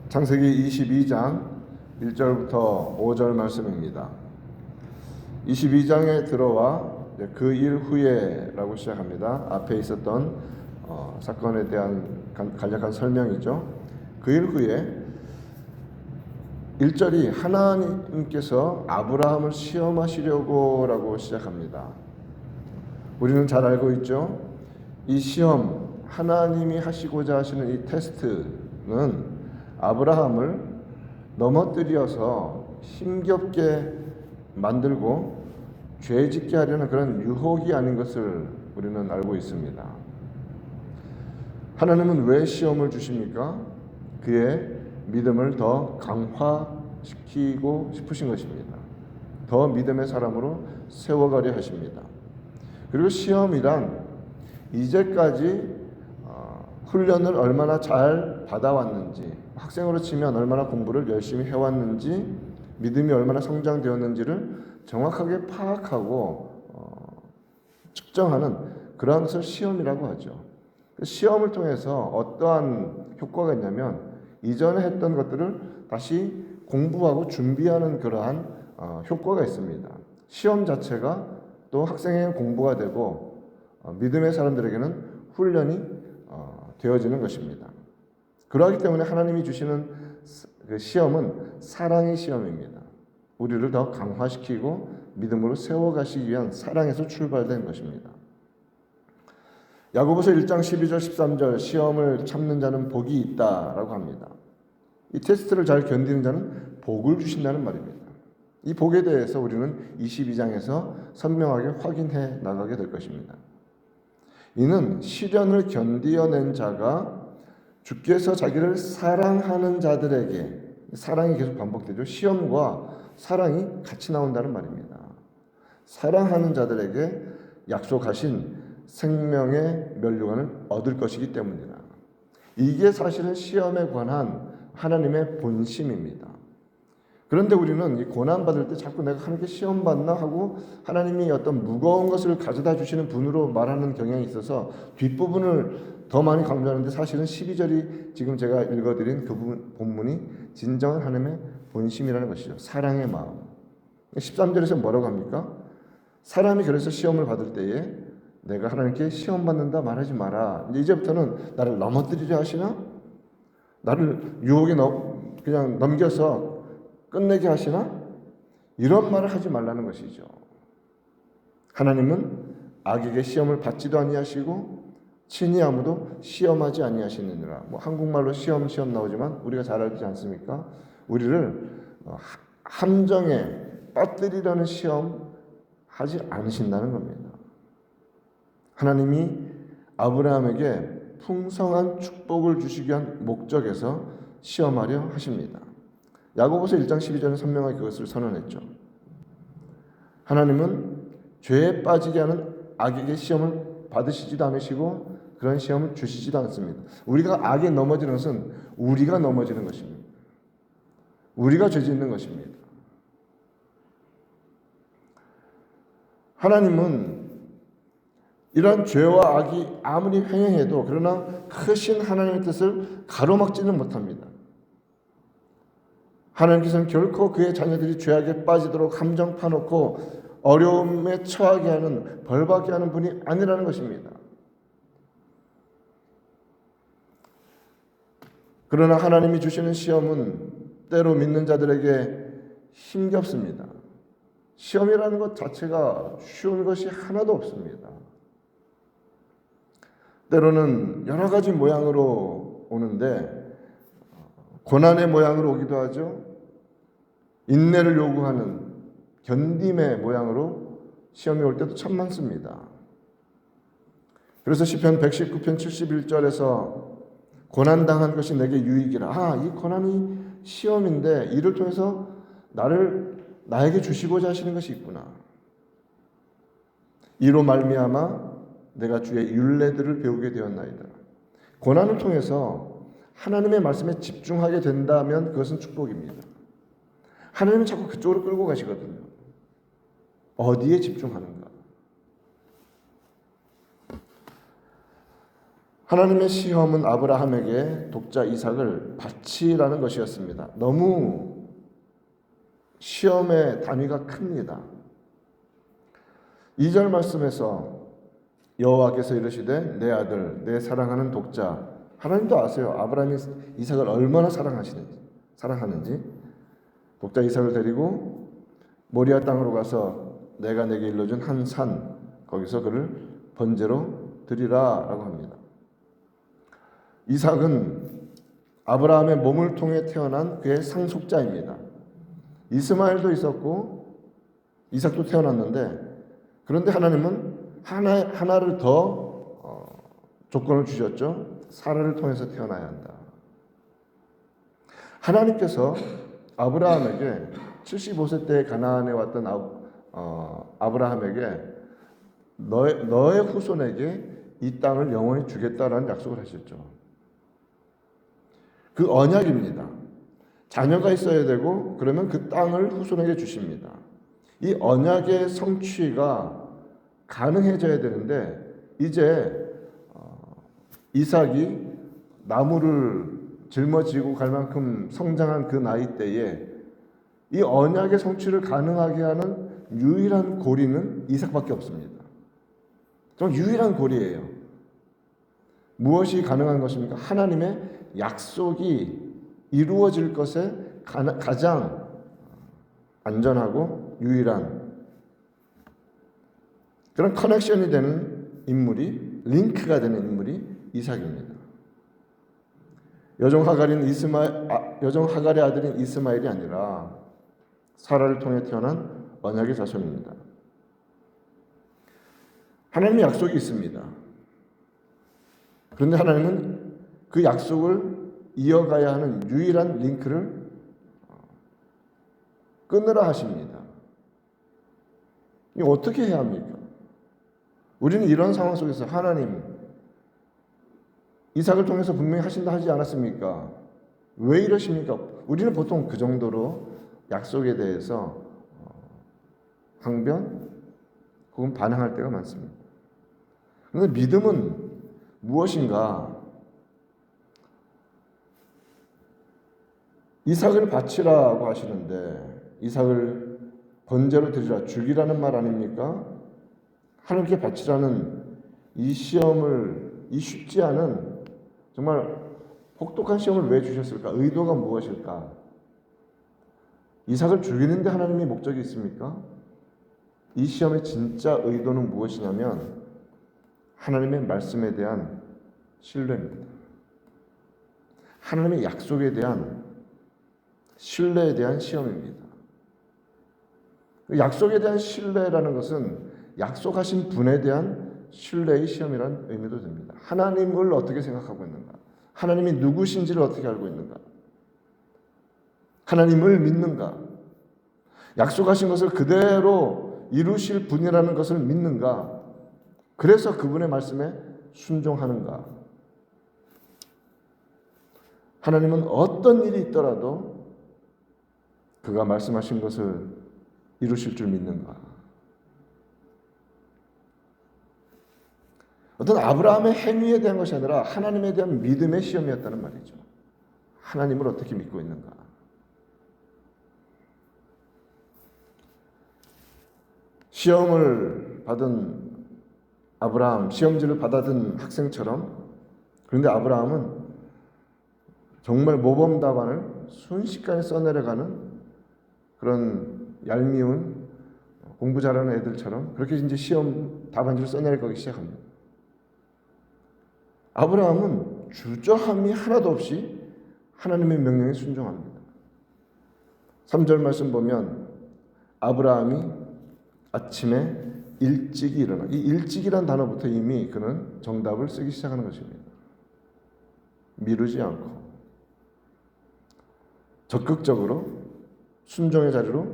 창세기 22장 1절부터 5절 말씀입니다. 22장에 들어와 그 일 후에라고 시작합니다. 앞에 있었던 사건에 대한 간략한 설명이죠. 그 일 후에 1절이 하나님께서 아브라함을 시험하시려고 라고 시작합니다. 우리는 잘 알고 있죠. 이 시험, 하나님이 하시고자 하시는 이 테스트는 아브라함을 넘어뜨려서 힘겹게 만들고 죄짓게 하려는 그런 유혹이 아닌 것을 우리는 알고 있습니다. 하나님은 왜 시험을 주십니까? 그의 믿음을 더 강화시키고 싶으신 것입니다. 더 믿음의 사람으로 세워가려 하십니다. 그리고 시험이란 이제까지 훈련을 얼마나 잘 받아왔는지, 학생으로 치면 얼마나 공부를 열심히 해왔는지, 믿음이 얼마나 성장되었는지를 정확하게 파악하고 측정하는 그러한 것을 시험이라고 하죠. 시험을 통해서 어떠한 효과가 있냐면 이전에 했던 것들을 다시 공부하고 준비하는 그러한 효과가 있습니다. 시험 자체가 또 학생의 공부가 되고 믿음의 사람들에게는 훈련이 되어지는 것입니다. 그러하기 때문에 하나님이 주시는 그 시험은 사랑의 시험입니다. 우리를 더 강화시키고 믿음으로 세워가시기 위한 사랑에서 출발된 것입니다. 야고보서 1장 12절 13절 시험을 참는 자는 복이 있다라고 합니다. 이 테스트를 잘 견디는 자는 복을 주신다는 말입니다. 이 복에 대해서 우리는 22장에서 선명하게 확인해 나가게 될 것입니다. 이는 시련을 견디어낸 자가 주께서 자기를 사랑하는 자들에게, 사랑이 계속 반복되죠. 시험과 사랑이 같이 나온다는 말입니다. 사랑하는 자들에게 약속하신 생명의 면류관을 얻을 것이기 때문이다. 이게 사실은 시험에 관한 하나님의 본심입니다. 그런데 우리는 이 고난받을 때 자꾸 내가 하나님께 시험 받나 하고 하나님이 어떤 무거운 것을 가져다 주시는 분으로 말하는 경향이 있어서 뒷부분을 더 많이 강조하는데 사실은 12절이 지금 제가 읽어드린 그 본문이 진정한 하나님의 본심이라는 것이죠. 사랑의 마음. 13절에서 뭐라고 합니까? 사람이 그래서 시험을 받을 때에 내가 하나님께 시험 받는다 말하지 마라. 이제부터는 나를 넘어뜨리려 하시나? 나를 유혹에 그냥 넘겨서 끝내게 하시나? 이런 말을 하지 말라는 것이죠. 하나님은 악에게 시험을 받지도 아니하시고 친히 아무도 시험하지 아니하시느니라. 한국말로 시험 나오지만 우리가 잘 알지 않습니까? 우리를 함정에 빠뜨리려는 시험 하지 않으신다는 겁니다. 하나님이 아브라함에게 풍성한 축복을 주시기 위한 목적에서 시험하려 하십니다. 야고보서 1장 12절은 선명하게 그것을 선언했죠. 하나님은 죄에 빠지게 하는 악에게 시험을 받으시지도 않으시고 그런 시험을 주시지도 않습니다. 우리가 악에 넘어지는 것은 우리가 넘어지는 것입니다. 우리가 죄짓는 것입니다. 하나님은 이런 죄와 악이 아무리 횡행해도 그러나 크신 하나님의 뜻을 가로막지는 못합니다. 하나님께서는 결코 그의 자녀들이 죄악에 빠지도록 함정 파놓고 어려움에 처하게 하는 벌받게 하는 분이 아니라는 것입니다. 그러나 하나님이 주시는 시험은 때로 믿는 자들에게 힘겹습니다. 시험이라는 것 자체가 쉬운 것이 하나도 없습니다. 때로는 여러 가지 모양으로 오는데 고난의 모양으로 오기도 하죠. 인내를 요구하는 견딤의 모양으로 시험이 올 때도 참 많습니다. 그래서 시편 119편 71절에서 고난당한 것이 내게 유익이라. 이 고난이 시험인데 이를 통해서 나에게 주시고자 하시는 것이 있구나. 이로 말미암아 내가 주의 율례들을 배우게 되었나이다. 고난을 통해서 하나님의 말씀에 집중하게 된다면 그것은 축복입니다. 하나님은 자꾸 그쪽으로 끌고 가시거든요. 어디에 집중하는가? 하나님의 시험은 아브라함에게 독자 이삭을 바치라는 것이었습니다. 너무 시험의 단위가 큽니다. 2절 말씀에서 여호와께서 이르시되 내 아들 내 사랑하는 독자, 하나님도 아세요. 아브라함이 이삭을 얼마나 사랑하는지. 독자 이삭을 데리고 모리아 땅으로 가서 내가 내게 일러준 한 산, 거기서 그를 번제로 드리라 라고 합니다. 이삭은 아브라함의 몸을 통해 태어난 그의 상속자입니다. 이스마엘도 있었고 이삭도 태어났는데, 그런데 하나님은 하나를 더 조건을 주셨죠. 사라를 통해서 태어나야 한다. 하나님께서 아브라함에게 75세 때 가나안에 왔던 아브라함에게 너의 후손에게 이 땅을 영원히 주겠다라는 약속을 하셨죠. 그 언약입니다. 자녀가 있어야 되고 그러면 그 땅을 후손에게 주십니다. 이 언약의 성취가 가능해져야 되는데, 이제 이삭이 나무를 짊어지고 갈 만큼 성장한 그 나이 때에 이 언약의 성취를 가능하게 하는 유일한 고리는 이삭밖에 없습니다. 좀 유일한 고리예요. 무엇이 가능한 것입니까? 하나님의 약속이 이루어질 것에 가장 안전하고 유일한 그런 커넥션이 되는 인물이, 링크가 되는 인물이 이삭입니다. 여종 하갈의 아들인 이스마엘이 아니라 사라를 통해 태어난 언약의 자손입니다. 하나님의 약속이 있습니다. 그런데 하나님은 그 약속을 이어가야 하는 유일한 링크를 끊으라 하십니다. 이거 어떻게 해야 합니까? 우리는 이런 상황 속에서 하나님, 이삭을 통해서 분명히 하신다 하지 않았습니까? 왜 이러십니까? 우리는 보통 그 정도로 약속에 대해서 항변 혹은 반항할 때가 많습니다. 그런데 믿음은 무엇인가? 이삭을 바치라고 하시는데 이삭을 번제로 드리라, 죽이라는 말 아닙니까? 하나님께 바치라는 이 시험을, 이 쉽지 않은 정말 혹독한 시험을 왜 주셨을까? 의도가 무엇일까? 이삭을 죽이는데 하나님의 목적이 있습니까? 이 시험의 진짜 의도는 무엇이냐면 하나님의 말씀에 대한 신뢰입니다. 하나님의 약속에 대한 신뢰에 대한 시험입니다. 약속에 대한 신뢰라는 것은 약속하신 분에 대한 신뢰의 시험이라는 의미도 됩니다. 하나님을 어떻게 생각하고 있는가? 하나님이 누구신지를 어떻게 알고 있는가? 하나님을 믿는가? 약속하신 것을 그대로 이루실 분이라는 것을 믿는가? 그래서 그분의 말씀에 순종하는가? 하나님은 어떤 일이 있더라도 그가 말씀하신 것을 이루실 줄 믿는가? 어떤 아브라함의 행위에 대한 것이 아니라 하나님에 대한 믿음의 시험이었다는 말이죠. 하나님을 어떻게 믿고 있는가? 시험을 받은 아브라함, 시험지를 받아든 학생처럼, 그런데 아브라함은 정말 모범 답안을 순식간에 써내려가는 그런 얄미운 공부 잘하는 애들처럼 그렇게 이제 시험 답안지를 써내려가기 시작합니다. 아브라함은 주저함이 하나도 없이 하나님의 명령에 순종합니다. 3절 말씀 보면 아브라함이 아침에 일찍이 일어나, 이 일찍이란 단어부터 이미 그는 정답을 쓰기 시작하는 것입니다. 미루지 않고 적극적으로 순종의 자리로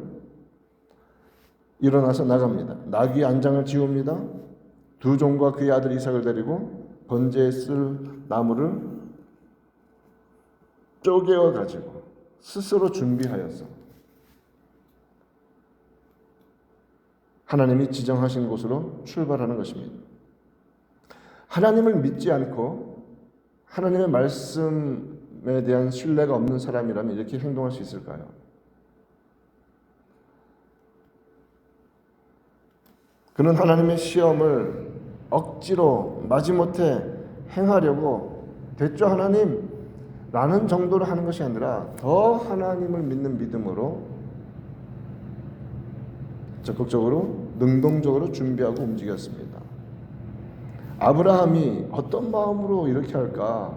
일어나서 나갑니다. 나귀 안장을 지웁니다. 두 종과 그의 아들 이삭을 데리고 번제에 쓸 나무를 쪼개어 가지고 스스로 준비하여서 하나님이 지정하신 곳으로 출발하는 것입니다. 하나님을 믿지 않고 하나님의 말씀에 대한 신뢰가 없는 사람이라면 이렇게 행동할 수 있을까요? 그는 하나님의 시험을 억지로 마지못해 행하려고 됐죠 하나님 라는 정도로 하는 것이 아니라 더 하나님을 믿는 믿음으로 적극적으로 능동적으로 준비하고 움직였습니다. 아브라함이 어떤 마음으로 이렇게 할까?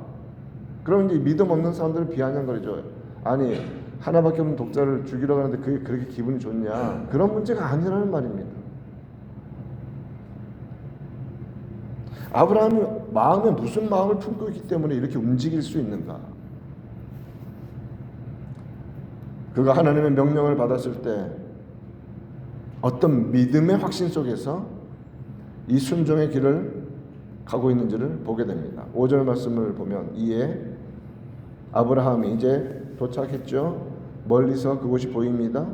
그럼 이제 믿음 없는 사람들을 비아냥거리죠. 아니 하나밖에 없는 독자를 죽이러 가는데 그게 그렇게 기분이 좋냐? 그런 문제가 아니라는 말입니다. 아브라함이 마음에 무슨 마음을 품고 있기 때문에 이렇게 움직일 수 있는가? 그가 하나님의 명령을 받았을 때 어떤 믿음의 확신 속에서 이 순종의 길을 가고 있는지를 보게 됩니다. 5절 말씀을 보면 이에 아브라함이 이제 도착했죠. 멀리서 그곳이 보입니다.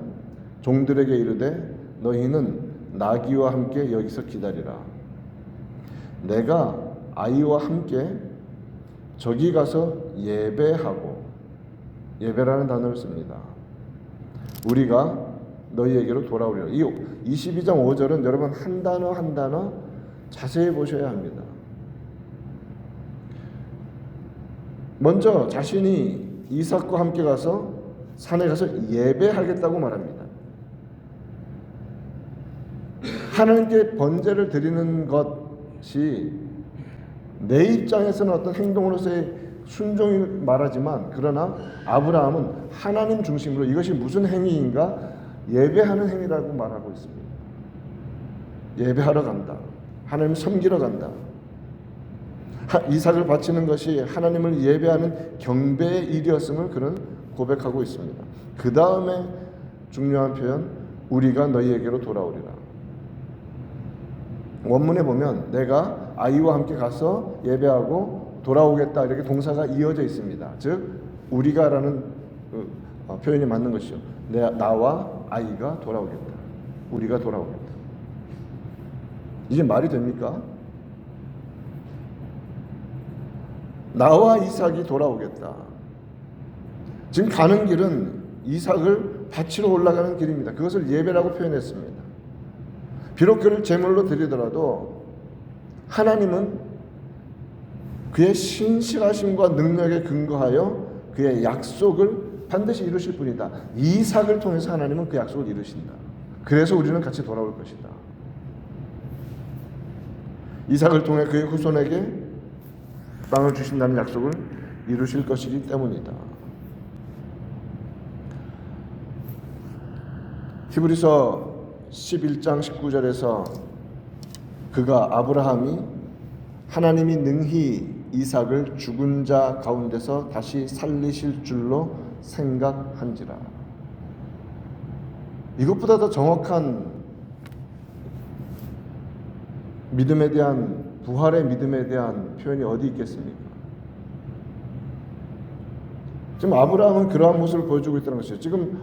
종들에게 이르되 너희는 나귀와 함께 여기서 기다리라. 내가 아이와 함께 저기 가서 예배하고 예배라는 단어를 씁니다. 우리가 너희에게로 돌아오리라. 이 22장 5절은 여러분 한 단어 한 단어 자세히 보셔야 합니다. 먼저 자신이 이삭과 함께 가서 산에 가서 예배하겠다고 말합니다. 하나님께 번제를 드리는 것이 내 입장에서는 어떤 행동으로서의 순종이 말하지만 그러나 아브라함은 하나님 중심으로 이것이 무슨 행위인가? 예배하는 행위라고 말하고 있습니다. 예배하러 간다. 하나님 섬기러 간다. 이삭을 바치는 것이 하나님을 예배하는 경배의 일이었음을 그는 고백하고 있습니다. 그 다음에 중요한 표현 우리가 너희에게로 돌아오리라. 원문에 보면 내가 아이와 함께 가서 예배하고 돌아오겠다 이렇게 동사가 이어져 있습니다. 즉 우리가라는 표현이 맞는 것이죠. 나와 아이가 돌아오겠다. 우리가 돌아오겠다. 이게 말이 됩니까? 나와 이삭이 돌아오겠다. 지금 가는 길은 이삭을 바치러 올라가는 길입니다. 그것을 예배라고 표현했습니다. 비록 그를 제물로 드리더라도 하나님은 그의 신실하심과 능력에 근거하여 그의 약속을 반드시 이루실 분이다. 이삭을 통해서 하나님은 그 약속을 이루신다. 그래서 우리는 같이 돌아올 것이다. 이삭을 통해 그의 후손에게 땅을 주신다는 약속을 이루실 것이기 때문이다. 히브리서 11장 19절에서 그가 아브라함이 하나님이 능히 이삭을 죽은 자 가운데서 다시 살리실 줄로 생각한지라. 이것보다 더 정확한 믿음에 대한 부활의 믿음에 대한 표현이 어디 있겠습니까? 지금 아브라함은 그러한 모습을 보여주고 있다는 것이죠. 지금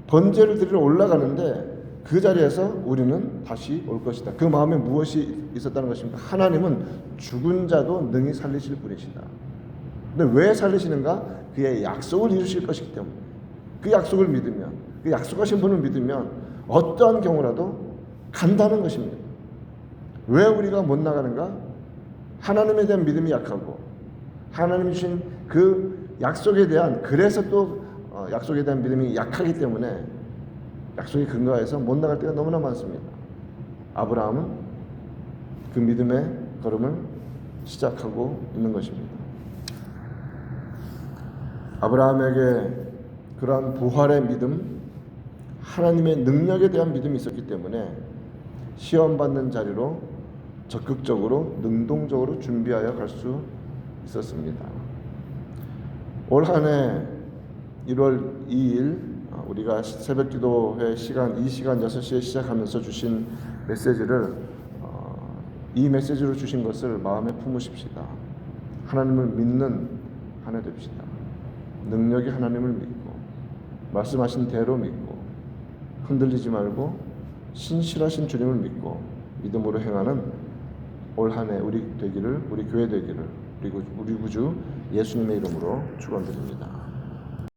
번제를 드리러 올라가는데 그 자리에서 우리는 다시 올 것이다. 그 마음에 무엇이 있었다는 것입니까? 하나님은 죽은 자도 능히 살리실 분이시다. 근데 왜 살리시는가? 그의 약속을 이루실 것이기 때문에. 그 약속을 믿으면, 그 약속하신 분을 믿으면 어떠한 경우라도 간다는 것입니다. 왜 우리가 못 나가는가? 하나님에 대한 믿음이 약하고 하나님이 주신 그 약속에 대한 그래서 또 약속에 대한 믿음이 약하기 때문에 약속에 근거해서 못 나갈 때가 너무나 많습니다. 아브라함은 그 믿음의 걸음을 시작하고 있는 것입니다. 아브라함에게 그러한 부활의 믿음, 하나님의 능력에 대한 믿음이 있었기 때문에 시험받는 자리로 적극적으로 능동적으로 준비하여 갈 수 있었습니다. 올 한 해 1월 2일 우리가 새벽기도회 시간 이 시간 6시에 시작하면서 주신 메시지를 이 메시지로 주신 것을 마음에 품으십시다. 하나님을 믿는 한 해 됩시다. 능력이 하나님을 믿고 말씀하신 대로 믿고 흔들리지 말고 신실하신 주님을 믿고 믿음으로 행하는 올 한 해 우리 되기를, 우리 교회 되기를 우리 구주 예수님의 이름으로 축원드립니다.